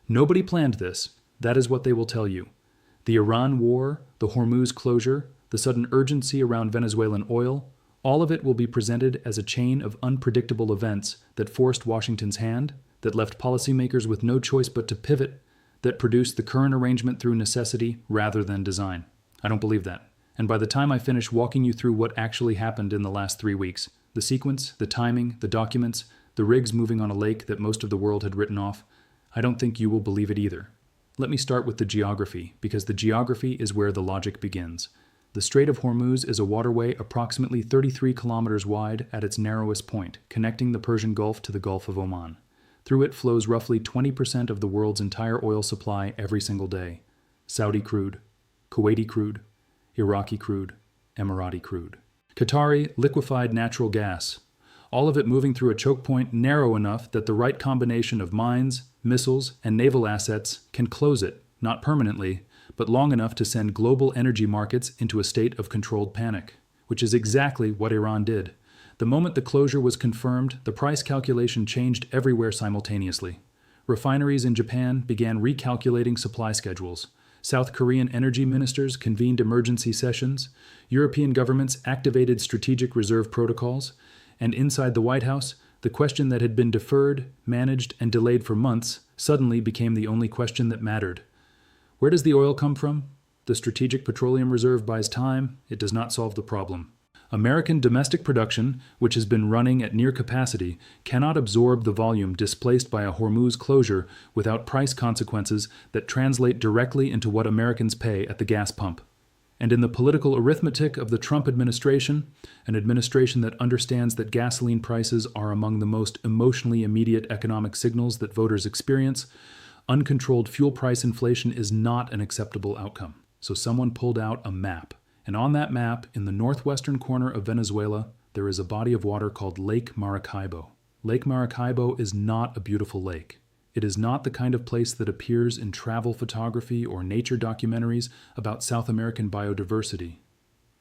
Nobody planned this. That is what they will tell you. The Iran war, the Hormuz closure, the sudden urgency around Venezuelan oil, all of it will be presented as a chain of unpredictable events that forced Washington's hand, that left policymakers with no choice but to pivot, that produced the current arrangement through necessity rather than design. I don't believe that. And by the time I finish walking you through what actually happened in the last 3 weeks, the sequence, the timing, the documents, the rigs moving on a lake that most of the world had written off, I don't think you will believe it either. Let me start with the geography, because the geography is where the logic begins. The Strait of Hormuz is a waterway approximately 33 kilometers wide at its narrowest point, connecting the Persian Gulf to the Gulf of Oman. Through it flows roughly 20% of the world's entire oil supply every single day. Saudi crude, Kuwaiti crude, Iraqi crude, Emirati crude. Qatari liquefied natural gas. All of it moving through a choke point narrow enough that the right combination of mines, missiles, and naval assets can close it, not permanently, but long enough to send global energy markets into a state of controlled panic, which is exactly what Iran did. The moment the closure was confirmed, the price calculation changed everywhere simultaneously. Refineries in Japan began recalculating supply schedules. South Korean energy ministers convened emergency sessions. European governments activated strategic reserve protocols. And inside the White House, the question that had been deferred, managed, and delayed for months suddenly became the only question that mattered. Where does the oil come from? The Strategic Petroleum Reserve buys time. It does not solve the problem. American domestic production, which has been running at near capacity, cannot absorb the volume displaced by a Hormuz closure without price consequences that translate directly into what Americans pay at the gas pump. And in the political arithmetic of the Trump administration, an administration that understands that gasoline prices are among the most emotionally immediate economic signals that voters experience, uncontrolled fuel price inflation is not an acceptable outcome. So someone pulled out a map. And on that map, in the northwestern corner of Venezuela, there is a body of water called Lake Maracaibo. Lake Maracaibo is not a beautiful lake. It is not the kind of place that appears in travel photography or nature documentaries about South American biodiversity.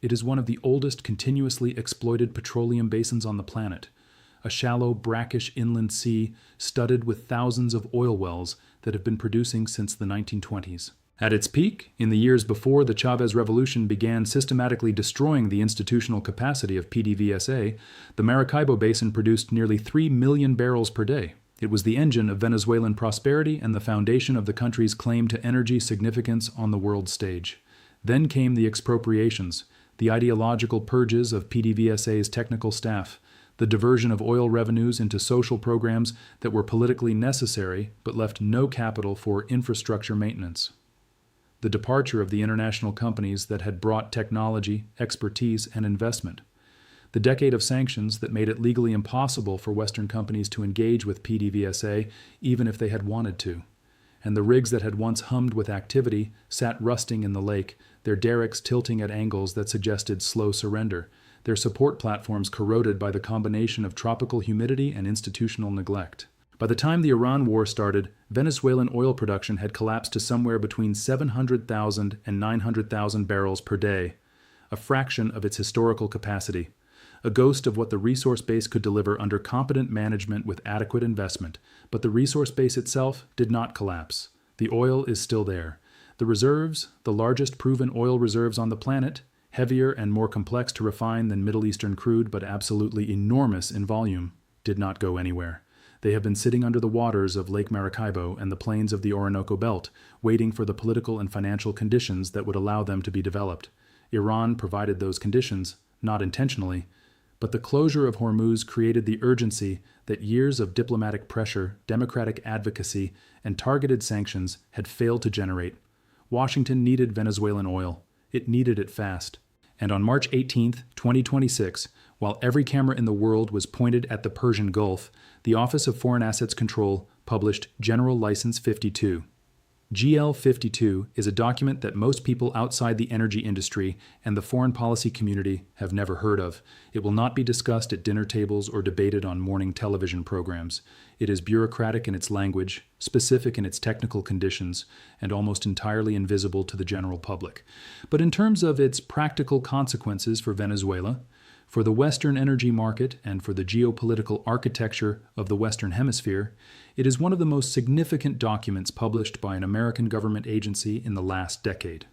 It is one of the oldest continuously exploited petroleum basins on the planet, a shallow, brackish inland sea studded with thousands of oil wells that have been producing since the 1920s. At its peak, in the years before the Chavez Revolution began systematically destroying the institutional capacity of PDVSA, the Maracaibo Basin produced nearly 3 million barrels per day. It was the engine of Venezuelan prosperity and the foundation of the country's claim to energy significance on the world stage. Then came the expropriations, the ideological purges of PDVSA's technical staff, the diversion of oil revenues into social programs that were politically necessary but left no capital for infrastructure maintenance. The departure of the international companies that had brought technology, expertise, and investment. The decade of sanctions that made it legally impossible for Western companies to engage with PDVSA even if they had wanted to. And the rigs that had once hummed with activity sat rusting in the lake, their derricks tilting at angles that suggested slow surrender, their support platforms corroded by the combination of tropical humidity and institutional neglect. By the time the Iran war started, Venezuelan oil production had collapsed to somewhere between 700,000 and 900,000 barrels per day, a fraction of its historical capacity, a ghost of what the resource base could deliver under competent management with adequate investment. But the resource base itself did not collapse. The oil is still there. The reserves, the largest proven oil reserves on the planet, heavier and more complex to refine than Middle Eastern crude but absolutely enormous in volume, did not go anywhere. They have been sitting under the waters of Lake Maracaibo and the plains of the Orinoco Belt, waiting for the political and financial conditions that would allow them to be developed. Iran provided those conditions, not intentionally, but the closure of Hormuz created the urgency that years of diplomatic pressure, democratic advocacy, and targeted sanctions had failed to generate. Washington needed Venezuelan oil. It needed it fast. And on March 18, 2026, while every camera in the world was pointed at the Persian Gulf, the Office of Foreign Assets Control published General License 52. GL 52 is a document that most people outside the energy industry and the foreign policy community have never heard of. It will not be discussed at dinner tables or debated on morning television programs. It is bureaucratic in its language, specific in its technical conditions, and almost entirely invisible to the general public. But in terms of its practical consequences for Venezuela, For the Western energy market and for the geopolitical architecture of the Western Hemisphere, it is one of the most significant documents published by an American government agency in the last decade.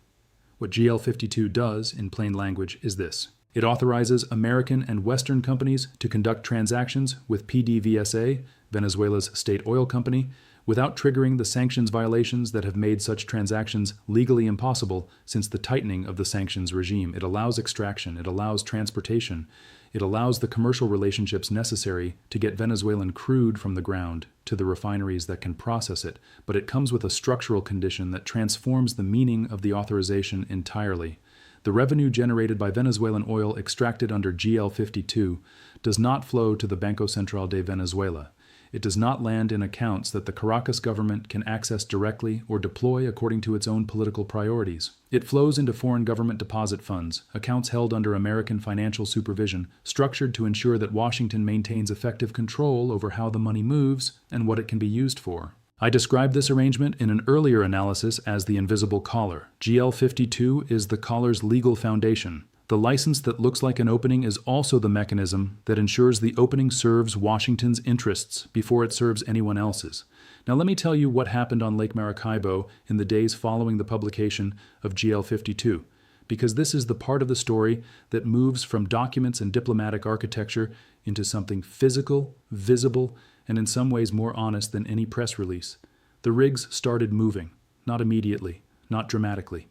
What GL52 does, in plain language, is this. It authorizes American and Western companies to conduct transactions with PDVSA, Venezuela's state oil company, without triggering the sanctions violations that have made such transactions legally impossible since the tightening of the sanctions regime. It allows extraction, it allows transportation, it allows the commercial relationships necessary to get Venezuelan crude from the ground to the refineries that can process it, but it comes with a structural condition that transforms the meaning of the authorization entirely. The revenue generated by Venezuelan oil extracted under GL52 does not flow to the Banco Central de Venezuela. It does not land in accounts that the Caracas government can access directly or deploy according to its own political priorities. It flows into foreign government deposit funds, accounts held under American financial supervision, structured to ensure that Washington maintains effective control over how the money moves and what it can be used for. I described this arrangement in an earlier analysis as the invisible collar. GL52 is the collar's legal foundation. The license that looks like an opening is also the mechanism that ensures the opening serves Washington's interests before it serves anyone else's. Now let me tell you what happened on Lake Maracaibo in the days following the publication of GL52, because this is the part of the story that moves from documents and diplomatic architecture into something physical, visible, and in some ways more honest than any press release. The rigs started moving, not immediately, not dramatically,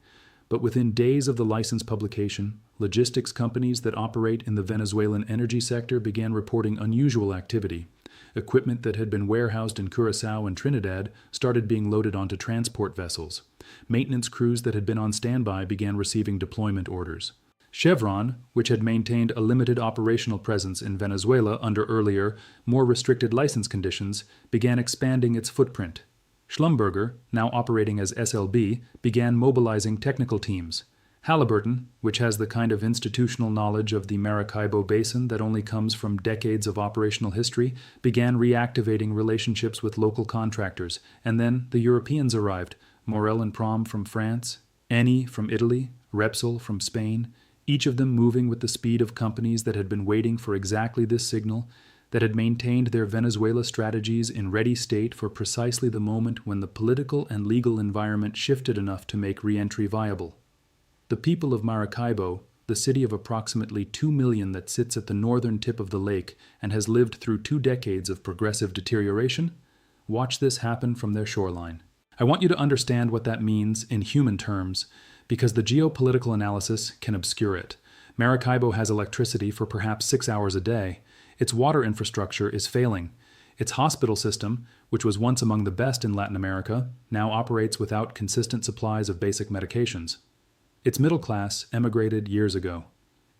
but within days of the license publication, logistics companies that operate in the Venezuelan energy sector began reporting unusual activity. Equipment that had been warehoused in Curaçao and Trinidad started being loaded onto transport vessels. Maintenance crews that had been on standby began receiving deployment orders. Chevron, which had maintained a limited operational presence in Venezuela under earlier, more restricted license conditions, began expanding its footprint. Schlumberger, now operating as SLB, began mobilizing technical teams. Halliburton, which has the kind of institutional knowledge of the Maracaibo Basin that only comes from decades of operational history, began reactivating relationships with local contractors. And then the Europeans arrived, Morel and Prom from France, Eni from Italy, Repsol from Spain, each of them moving with the speed of companies that had been waiting for exactly this signal, that had maintained their Venezuela strategies in ready state for precisely the moment when the political and legal environment shifted enough to make re-entry viable. The people of Maracaibo, the city of approximately 2 million that sits at the northern tip of the lake and has lived through 2 decades of progressive deterioration, watch this happen from their shoreline. I want you to understand what that means in human terms, because the geopolitical analysis can obscure it. Maracaibo has electricity for perhaps 6 hours a day. Its water infrastructure is failing. Its hospital system, which was once among the best in Latin America, now operates without consistent supplies of basic medications. Its middle class emigrated years ago.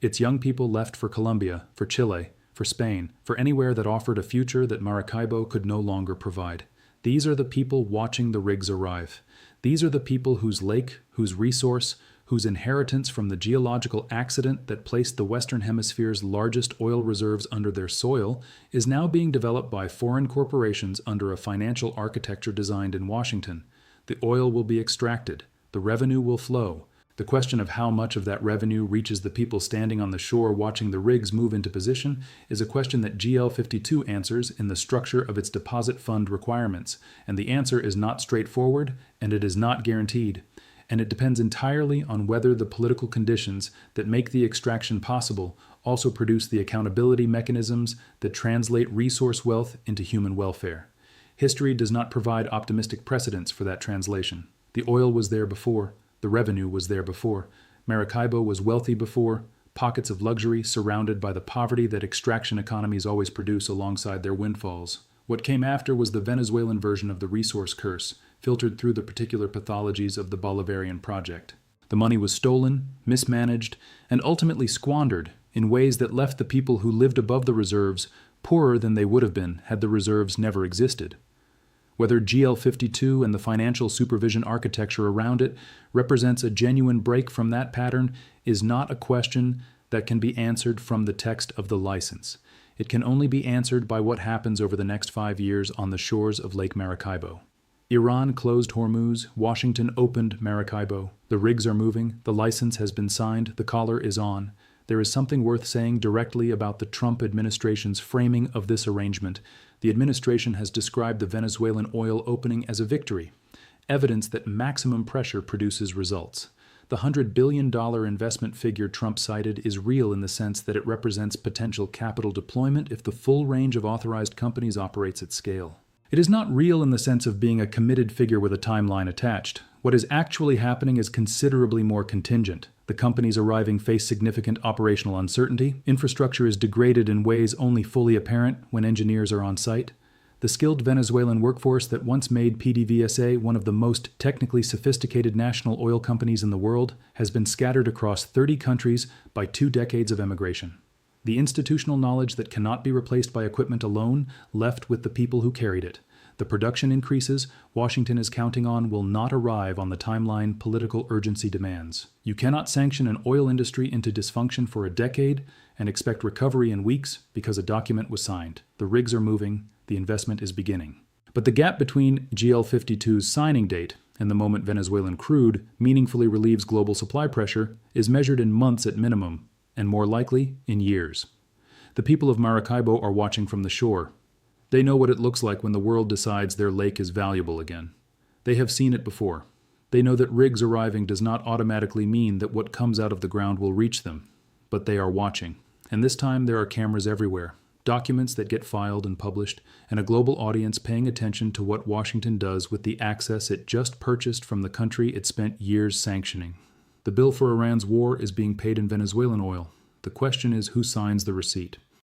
Its young people left for Colombia, for Chile, for Spain, for anywhere that offered a future that Maracaibo could no longer provide. These are the people watching the rigs arrive. These are the people whose lake, whose resource, whose inheritance from the geological accident that placed the Western Hemisphere's largest oil reserves under their soil is now being developed by foreign corporations under a financial architecture designed in Washington. The oil will be extracted. The revenue will flow. The question of how much of that revenue reaches the people standing on the shore watching the rigs move into position is a question that GL52 answers in the structure of its deposit fund requirements, and the answer is not straightforward and it is not guaranteed. And it depends entirely on whether the political conditions that make the extraction possible also produce the accountability mechanisms that translate resource wealth into human welfare. History does not provide optimistic precedents for that translation. The oil was there before. The revenue was there before. Maracaibo was wealthy before. Pockets of luxury surrounded by the poverty that extraction economies always produce alongside their windfalls. What came after was the Venezuelan version of the resource curse, filtered through the particular pathologies of the Bolivarian project. The money was stolen, mismanaged, and ultimately squandered in ways that left the people who lived above the reserves poorer than they would have been had the reserves never existed. Whether GL52 and the financial supervision architecture around it represents a genuine break from that pattern is not a question that can be answered from the text of the license. It can only be answered by what happens over the next 5 years on the shores of Lake Maracaibo. Iran closed Hormuz, Washington opened Maracaibo. The rigs are moving, the license has been signed, the collar is on. There is something worth saying directly about the Trump administration's framing of this arrangement. The administration has described the Venezuelan oil opening as a victory, evidence that maximum pressure produces results. The $100 billion investment figure Trump cited is real in the sense that it represents potential capital deployment if the full range of authorized companies operates at scale. It is not real in the sense of being a committed figure with a timeline attached. What is actually happening is considerably more contingent. The companies arriving face significant operational uncertainty. Infrastructure is degraded in ways only fully apparent when engineers are on site. The skilled Venezuelan workforce that once made PDVSA one of the most technically sophisticated national oil companies in the world has been scattered across 30 countries by 2 decades of emigration. The institutional knowledge that cannot be replaced by equipment alone left with the people who carried it. The production increases Washington is counting on will not arrive on the timeline political urgency demands. You cannot sanction an oil industry into dysfunction for a decade and expect recovery in weeks because a document was signed. The rigs are moving, the investment is beginning. But the gap between GL52's signing date and the moment Venezuelan crude meaningfully relieves global supply pressure is measured in months at minimum, and more likely, in years. The people of Maracaibo are watching from the shore. They know what it looks like when the world decides their lake is valuable again. They have seen it before. They know that rigs arriving does not automatically mean that what comes out of the ground will reach them. But they are watching. And this time there are cameras everywhere, documents that get filed and published, and a global audience paying attention to what Washington does with the access it just purchased from the country it spent years sanctioning. The bill for Iran's war is being paid in Venezuelan oil. The question is who signs the receipt.